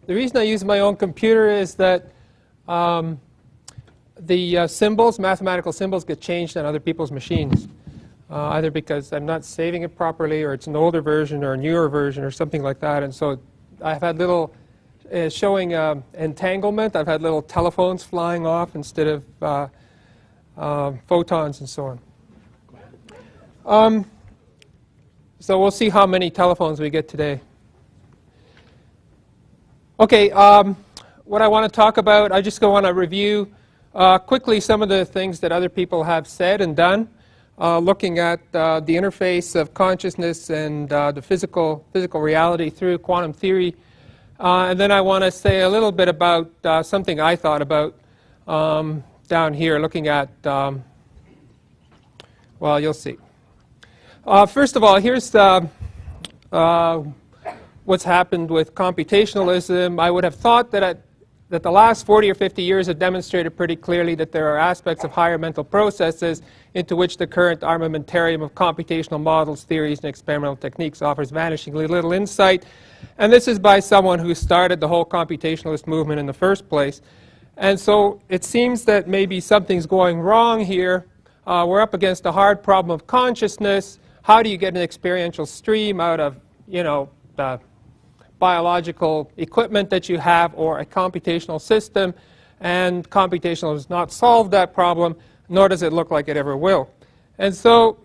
The reason I use my own computer is that the symbols, mathematical symbols, get changed on other people's machines. Either because I'm not saving it properly, or it's an older version or a newer version or something like that. And so I've had little, showing entanglement, I've had little telephones flying off instead of photons and so on. So we'll see how many telephones we get today. Okay, what I want to talk about, I just want to review quickly some of the things that other people have said and done, looking at the interface of consciousness and the physical reality through quantum theory. And then I want to say a little bit about something I thought about down here, looking at, well, you'll see. First of all, here's what's happened with computationalism. I would have thought that the last 40 or 50 years have demonstrated pretty clearly that there are aspects of higher mental processes into which the current armamentarium of computational models, theories, and experimental techniques offers vanishingly little insight. And this is by someone who started the whole computationalist movement in the first place. And so it seems that maybe something's going wrong here. We're up against a hard problem of consciousness. How do you get an experiential stream out of, the biological equipment that you have or a computational system? And computational has not solved that problem, nor does it look like it ever will. And so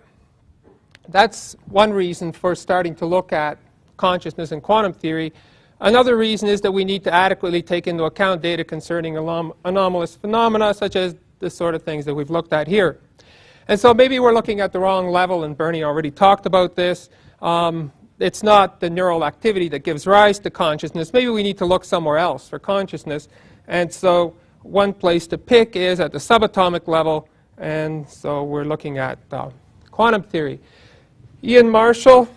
that's one reason for starting to look at consciousness and quantum theory. Another reason is that we need to adequately take into account data concerning anomalous phenomena, such as the sort of things that we've looked at here. And so maybe we're looking at the wrong level, and Bernie already talked about this. It's not the neural activity that gives rise to consciousness. Maybe we need to look somewhere else for consciousness. And so one place to pick is at the subatomic level, and so we're looking at quantum theory. Ian Marshall,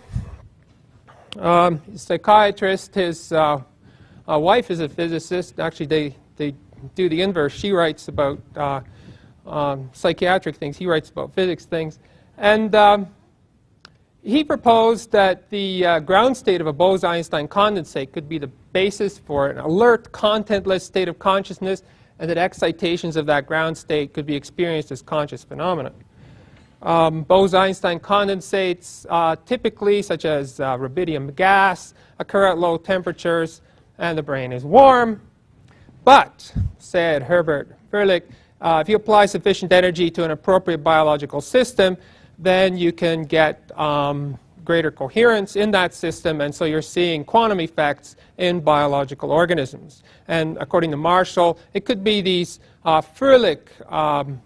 psychiatrist, his wife is a physicist. Actually, they do the inverse. She writes about psychiatric things. He writes about physics things. And he proposed that the ground state of a Bose-Einstein condensate could be the basis for an alert, contentless state of consciousness, and that excitations of that ground state could be experienced as conscious phenomena. Bose-Einstein condensates, typically, such as rubidium gas, occur at low temperatures, and the brain is warm. But, said Herbert Ehrlich, if you apply sufficient energy to an appropriate biological system, then you can get greater coherence in that system, and so you're seeing quantum effects in biological organisms. And according to Marshall, it could be these Ehrlich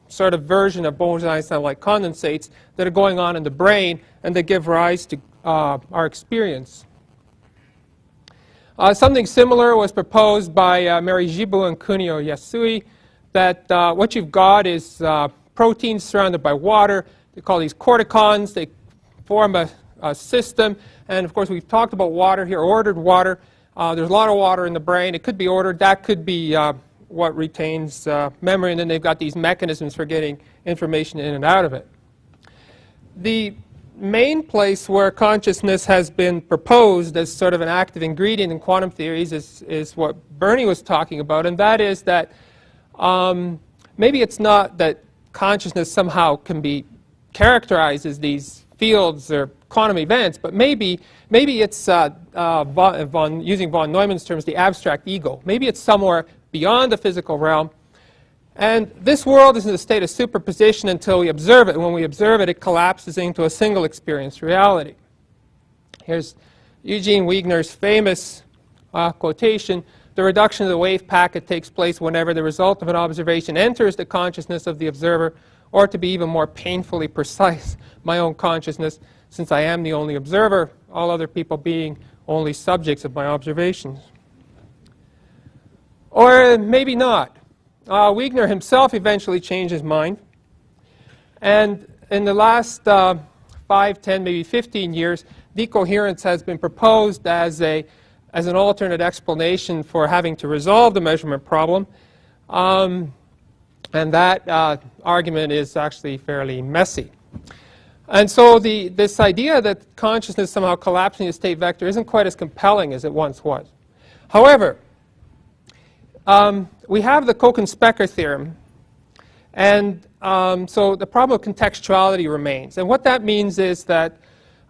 sort of version of Bose-Einstein-like condensates that are going on in the brain and that give rise to our experience. Something similar was proposed by Mary Jibu and Kunio Yasui, that what you've got is proteins surrounded by water. They call these corticons. They form a system. And of course, we've talked about water here, ordered water. There's a lot of water in the brain. It could be ordered. That could be what retains memory. And then they've got these mechanisms for getting information in and out of it. The main place where consciousness has been proposed as sort of an active ingredient in quantum theories is what Bernie was talking about. And that is that maybe it's not that consciousness somehow can be characterized as these fields or quantum events, but maybe it's, using von Neumann's terms, the abstract ego. Maybe it's somewhere beyond the physical realm. And this world is in a state of superposition until we observe it. And when we observe it, it collapses into a single experience reality. Here's Eugene Wigner's famous quotation: "The reduction of the wave packet takes place whenever the result of an observation enters the consciousness of the observer, or to be even more painfully precise, my own consciousness, since I am the only observer, all other people being only subjects of my observations." Or maybe not. Wigner himself eventually changed his mind. And in the last 5, 10, maybe 15 years, decoherence has been proposed as an alternate explanation for having to resolve the measurement problem. And that argument is actually fairly messy. And so this idea that consciousness somehow collapsing a state vector isn't quite as compelling as it once was. However, we have the Koch-and-Specker theorem. And so the problem of contextuality remains. And what that means is that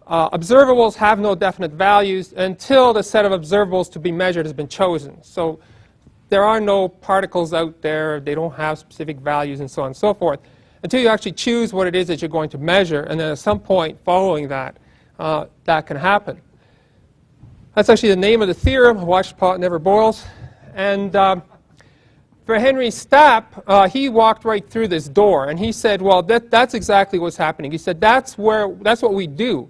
observables have no definite values until the set of observables to be measured has been chosen. So there are no particles out there. They don't have specific values and so on and so forth until you actually choose what it is that you're going to measure. And then at some point following that, that can happen. That's actually the name of the theorem. Watch the pot never boils. And for Henry Stapp, he walked right through this door, and he said, well, that's exactly what's happening. He said, that's what we do.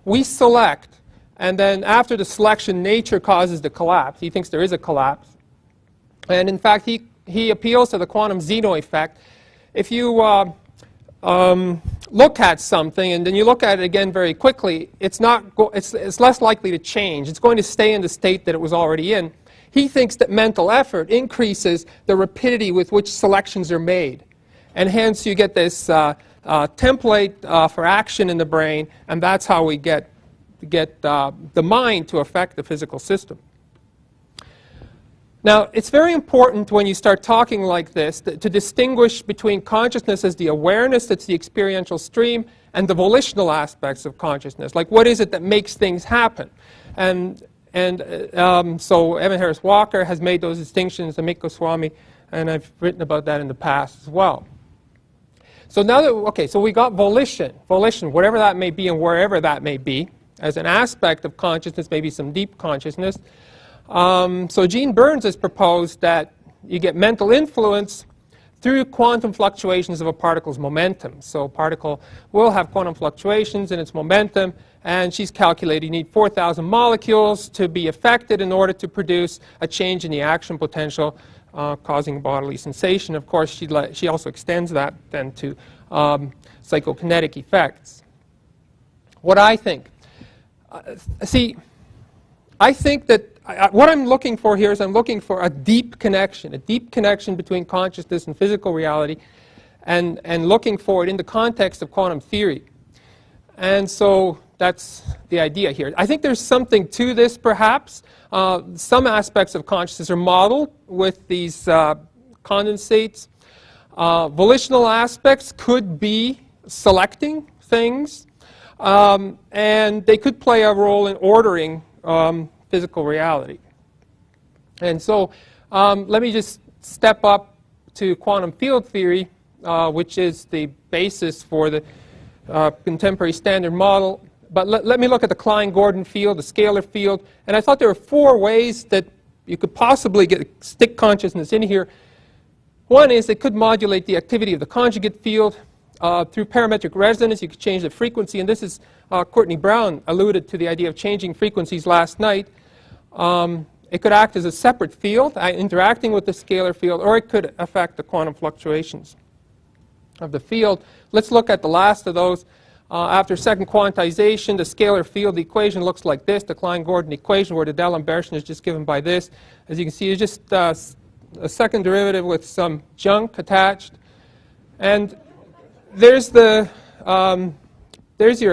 We select, and then after the selection, nature causes the collapse. He thinks there is a collapse. And in fact, he appeals to the quantum Zeno effect. If you look at something, and then you look at it again very quickly, it's less likely to change. It's going to stay in the state that it was already in. He thinks that mental effort increases the rapidity with which selections are made. And hence you get this template for action in the brain, and that's how we get the mind to affect the physical system. Now, it's very important when you start talking like this to distinguish between consciousness as the awareness that's the experiential stream and the volitional aspects of consciousness. Like, what is it that makes things happen? And so Evan Harris Walker has made those distinctions, Amit Goswami, and I've written about that in the past as well. So now that, okay, so we got volition, whatever that may be and wherever that may be, as an aspect of consciousness, maybe some deep consciousness. So Gene Burns has proposed that you get mental influence through quantum fluctuations of a particle's momentum. So a particle will have quantum fluctuations in its momentum, and she's calculated you need 4,000 molecules to be affected in order to produce a change in the action potential causing bodily sensation. Of course, she also extends that then to psychokinetic effects. What I think, I think that what I'm looking for here is I'm looking for a deep connection between consciousness and physical reality, and looking for it in the context of quantum theory. And so that's the idea here. I think there's something to this, perhaps. Some aspects of consciousness are modeled with these condensates. Volitional aspects could be selecting things, and they could play a role in ordering physical reality. And so let me just step up to quantum field theory, which is the basis for the contemporary standard model. But let me look at the Klein-Gordon field, the scalar field. And I thought there were 4 ways that you could possibly stick consciousness in here. One is it could modulate the activity of the conjugate field. Through parametric resonance, you could change the frequency. And this is, Courtney Brown alluded to the idea of changing frequencies last night. It could act as a separate field, interacting with the scalar field, or it could affect the quantum fluctuations of the field. Let's look at the last of those. After second quantization, the scalar field equation looks like this, the Klein-Gordon equation, where the D'Alembertian is just given by this. As you can see, it's just a second derivative with some junk attached. And there's your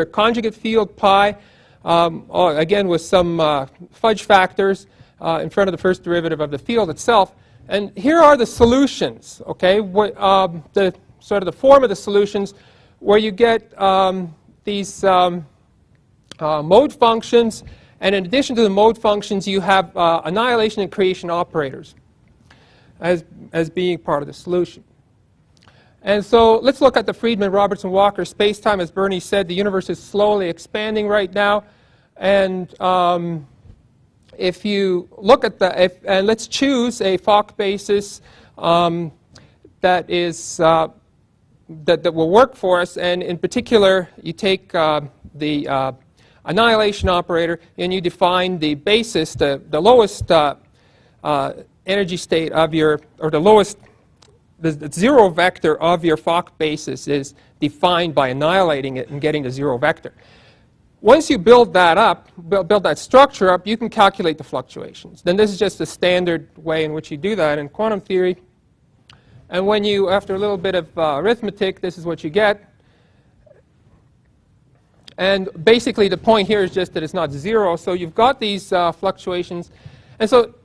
conjugate field pi, again with some fudge factors in front of the first derivative of the field itself. And here are the solutions, okay? The sort of the form of the solutions, where you get these mode functions, and in addition to the mode functions, you have annihilation and creation operators as being part of the solution. And so let's look at the Friedman-Robertson-Walker space-time. As Bernie said, the universe is slowly expanding right now. And if you look at and let's choose a Fock basis that is that will work for us. And in particular, you take the annihilation operator and you define the basis, the lowest energy state of your, or the lowest, the zero vector of your Fock basis is defined by annihilating it and getting the zero vector. Once you build that up, build that structure up, you can calculate the fluctuations. Then this is just the standard way in which you do that in quantum theory. And when you, after a little bit of arithmetic, this is what you get. And basically the point here is just that it's not zero. So you've got these fluctuations. And so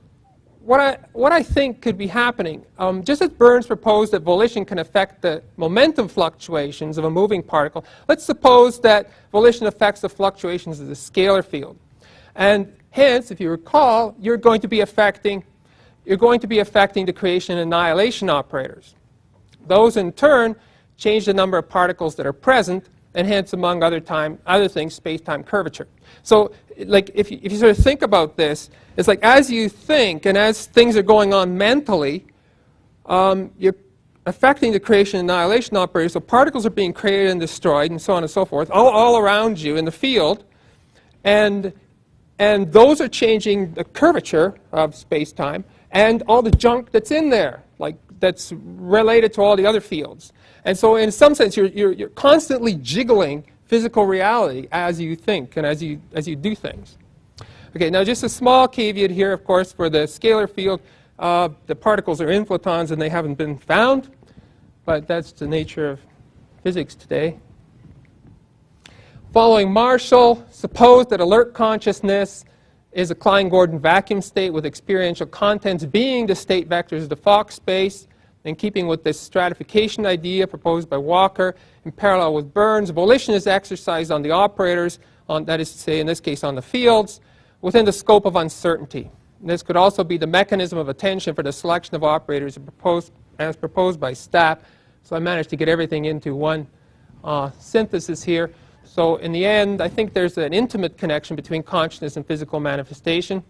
what I think could be happening, just as Burns proposed that volition can affect the momentum fluctuations of a moving particle, let's suppose that volition affects the fluctuations of the scalar field. And hence, if you recall, you're going to be affecting the creation and annihilation operators. Those, in turn, change the number of particles that are present, and hence, among other things, space-time curvature. So, like, if you sort of think about this, it's like as you think and as things are going on mentally, you're affecting the creation and annihilation operators. So particles are being created and destroyed, and so on and so forth, all around you in the field, and those are changing the curvature of space-time and all the junk that's in there, like that's related to all the other fields. And so in some sense, you're constantly jiggling physical reality as you think and as you do things. Okay, now just a small caveat here, of course, for the scalar field. The particles are inflatons and they haven't been found, but that's the nature of physics today. Following Marshall, suppose that alert consciousness is a Klein-Gordon vacuum state with experiential contents being the state vectors of the Fock space. In keeping with this stratification idea proposed by Walker, in parallel with Burns, volition is exercised on the operators, that is to say, in this case, on the fields, within the scope of uncertainty. And this could also be the mechanism of attention for the selection of operators as proposed by Stapp. So I managed to get everything into one synthesis here. So in the end, I think there's an intimate connection between consciousness and physical manifestation.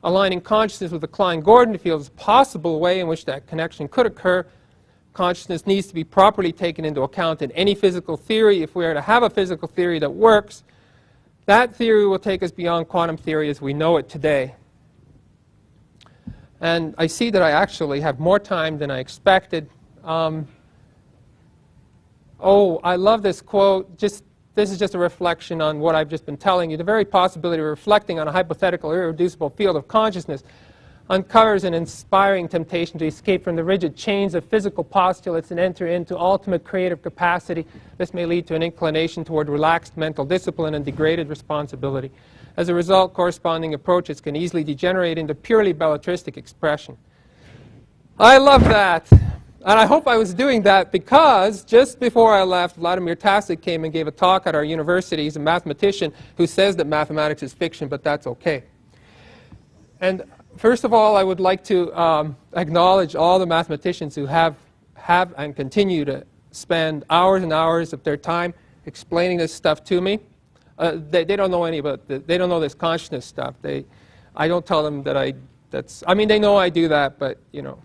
Aligning consciousness with the Klein-Gordon field is a possible way in which that connection could occur. Consciousness needs to be properly taken into account in any physical theory. If we are to have a physical theory that works, that theory will take us beyond quantum theory as we know it today. And I see that I actually have more time than I expected. Oh, I love this quote. This is just a reflection on what I've just been telling you. The very possibility of reflecting on a hypothetical irreducible field of consciousness uncovers an inspiring temptation to escape from the rigid chains of physical postulates and enter into ultimate creative capacity. This may lead to an inclination toward relaxed mental discipline and degraded responsibility. As a result, corresponding approaches can easily degenerate into purely belletristic expression. I love that. And I hope I was doing that because just before I left, Vladimir Tasic came and gave a talk at our university. He's a mathematician who says that mathematics is fiction, but that's okay. And first of all, I would like to acknowledge all the mathematicians who have and continue to spend hours and hours of their time explaining this stuff to me. They don't know any about it. They don't know this consciousness stuff. I don't tell them that I mean, they know I do that, but, you know.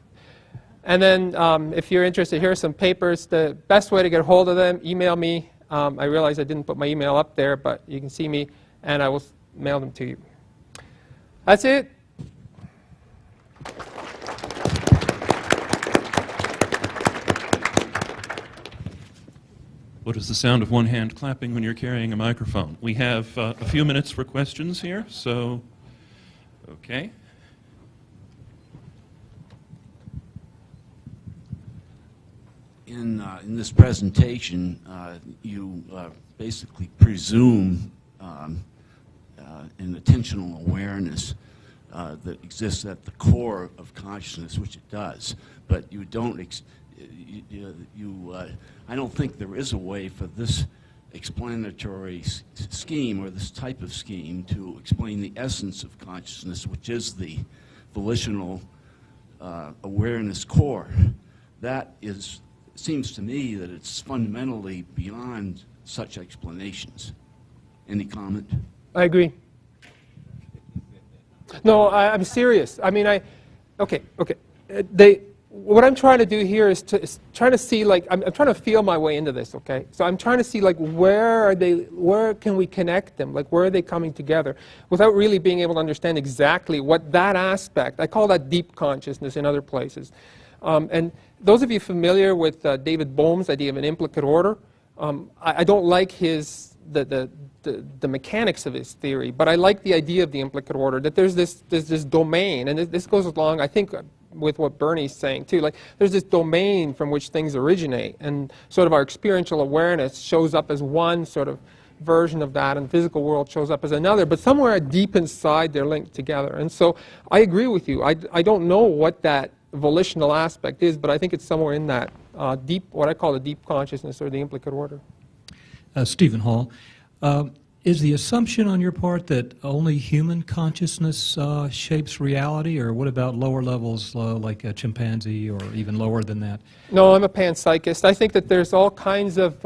And then if you're interested, here are some papers. The best way to get a hold of them, email me. I realize I didn't put my email up there, but you can see me, and I will mail them to you. That's it. What is the sound of one hand clapping when you're carrying a microphone? We have a few minutes for questions here, so, okay. In this presentation, you basically presume an attentional awareness that exists at the core of consciousness, which it does. But you don't. I don't think there is a way for this explanatory scheme or this type of scheme to explain the essence of consciousness, which is the volitional awareness core. That is. It seems to me that it's fundamentally beyond such explanations. Any comment? I agree. No, I'm serious. I mean, okay. What I'm trying to do here is trying to see, like, I'm trying to feel my way into this, okay? So I'm trying to see, like, where can we connect them? Like, where are they coming together? Without really being able to understand exactly what that aspect, I call that deep consciousness in other places. And those of you familiar with David Bohm's idea of an implicate order, I don't like the mechanics of his theory, but I like the idea of the implicate order, that there's this domain, and this goes along, I think, with what Bernie's saying too. Like, there's this domain from which things originate, and sort of our experiential awareness shows up as one sort of version of that, and the physical world shows up as another, but somewhere deep inside they're linked together. And so I agree with you. I don't know what that volitional aspect is, but I think it's somewhere in that deep, what I call the deep consciousness or the implicate order. Stephen Hall, is the assumption on your part that only human consciousness shapes reality, or what about lower levels like a chimpanzee or even lower than that? No, I'm a panpsychist. I think that there's all kinds of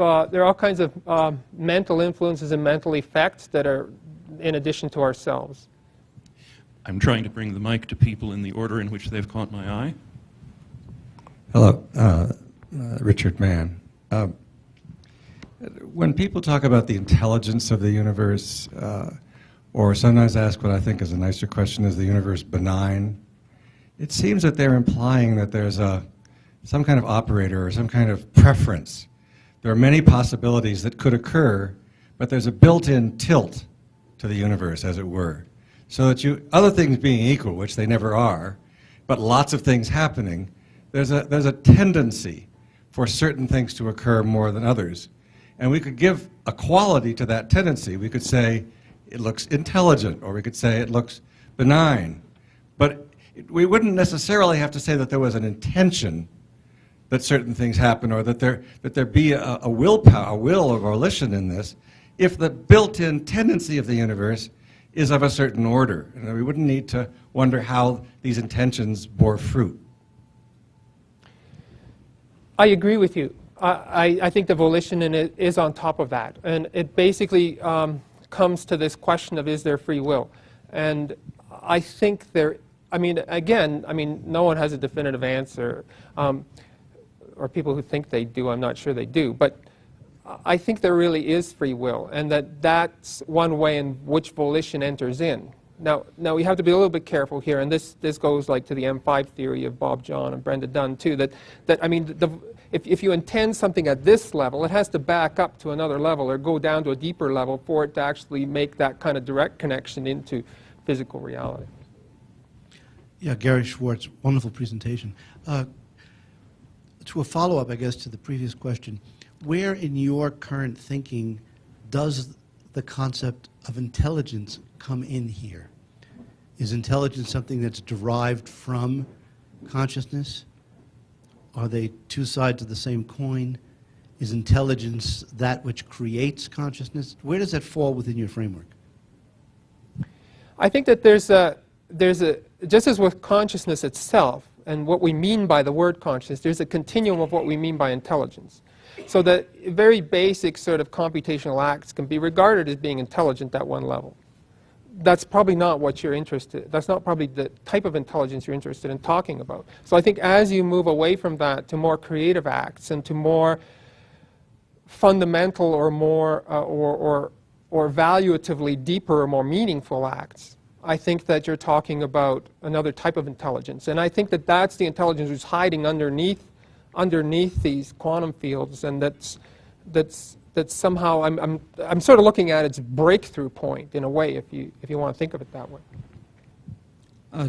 mental influences and mental effects that are in addition to ourselves. I'm trying to bring the mic to people in the order in which they've caught my eye. Hello, Richard Mann. When people talk about the intelligence of the universe, or sometimes ask what I think is a nicer question, is the universe benign? It seems that they're implying that there's some kind of operator or some kind of preference. There are many possibilities that could occur, but there's a built-in tilt to the universe, as it were. So that other things being equal, which they never are, but lots of things happening, there's a tendency for certain things to occur more than others. And we could give a quality to that tendency. We could say it looks intelligent, or we could say it looks benign. But we wouldn't necessarily have to say that there was an intention that certain things happen, or that there be a willpower, a will or volition in this, if the built-in tendency of the universe is of a certain order. And we wouldn't need to wonder how these intentions bore fruit. I agree with you. I think the volition in it is on top of that. And it basically comes to this question of, is there free will? And I think there, no one has a definitive answer. Or people who think they do, I'm not sure they do. But I think there really is free will, and that's one way in which volition enters in. Now we have to be a little bit careful here, and this goes like to the M5 theory of Bob John and Brenda Dunn too. If you intend something at this level, it has to back up to another level or go down to a deeper level for it to actually make that kind of direct connection into physical reality. Yeah, Gary Schwartz, wonderful presentation. To a follow-up, I guess, to the previous question, where in your current thinking does the concept of intelligence come in here? Is intelligence something that's derived from consciousness? Are they two sides of the same coin? Is intelligence that which creates consciousness? Where does that fall within your framework? I think that there's a just as with consciousness itself and what we mean by the word consciousness, there's a continuum of what we mean by intelligence. So that very basic sort of computational acts can be regarded as being intelligent at one level. That's probably not what you're interested in. That's not probably the type of intelligence you're interested in talking about. So I think as you move away from that to more creative acts and to more fundamental or more or valuatively deeper or more meaningful acts, I think that you're talking about another type of intelligence. And I think that that's the intelligence that's hiding underneath these quantum fields, and that's somehow I'm sort of looking at its breakthrough point in a way, if you want to think of it that way.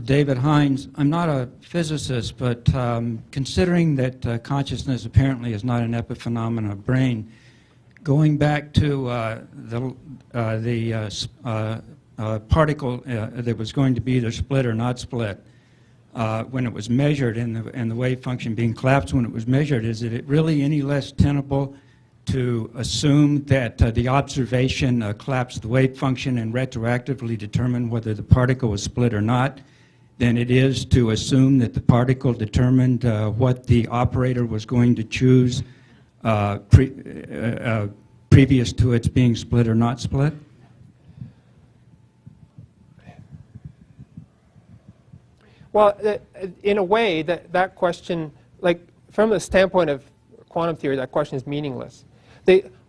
David Hines, I'm not a physicist, but considering that consciousness apparently is not an epiphenomena of brain, going back to the particle that was going to be either split or not split, when it was measured and the wave function being collapsed when it was measured, is it really any less tenable to assume that the observation collapsed the wave function and retroactively determined whether the particle was split or not than it is to assume that the particle determined what the operator was going to choose previous to its being split or not split? Well, in a way, that question, like from the standpoint of quantum theory, that question is meaningless.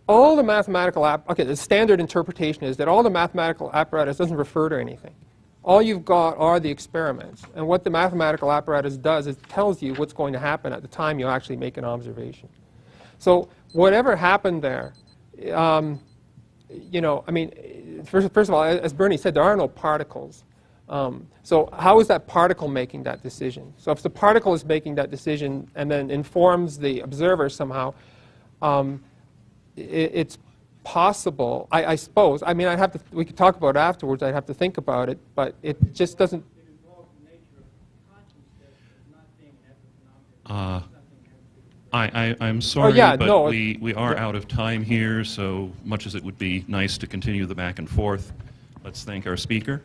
All the mathematical the standard interpretation is that all the mathematical apparatus doesn't refer to anything. All you've got are the experiments, and what the mathematical apparatus does is tells you what's going to happen at the time you actually make an observation. So whatever happened there, first of all, as Bernie said, there are no particles. So how is that particle making that decision? So if the particle is making that decision and then informs the observer somehow, it's possible, I suppose. I mean, I'd have to, we could talk about it afterwards. I'd have to think about it, but it just doesn't. I'm sorry, yeah, but no, we are out of time here, so much as it would be nice to continue the back and forth, let's thank our speaker.